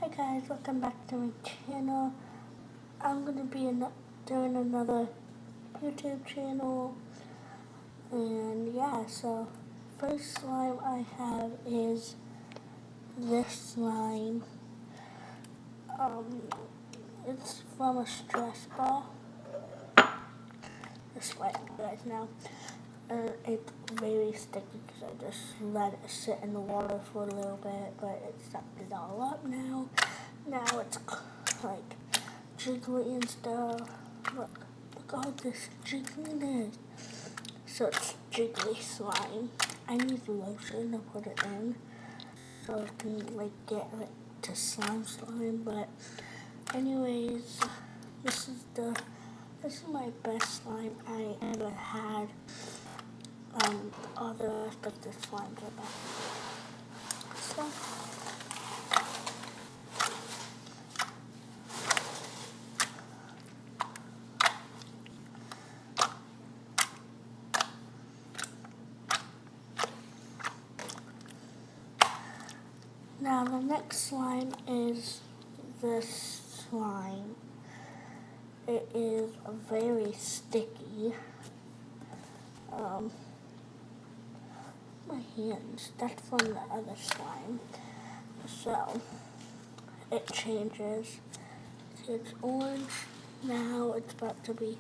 Hi guys, welcome back to my channel. I'm going to be doing another YouTube channel. And yeah, so first slime I have is this slime. It's from a stress ball. This slime, you guys know. It's very sticky because I just let it sit in the water for a little bit, but it sucked it all up now. Now it's like jiggly and stuff. Look how this jiggly is. So it's jiggly slime. I need lotion to put it in so it can get to slime, but anyways, this is my best slime I ever had. All the rest of the slimes are bad. So now the next slime is this slime. It is very sticky. My hands, that's from the other slime. So it changes. See, it's orange. Now it's about to be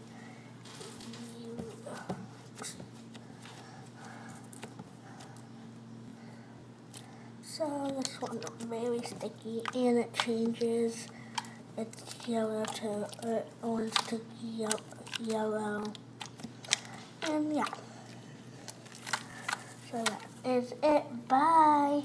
so this one is very sticky and it changes. It's yellow to orange to yellow. And yeah. So that is it. Bye.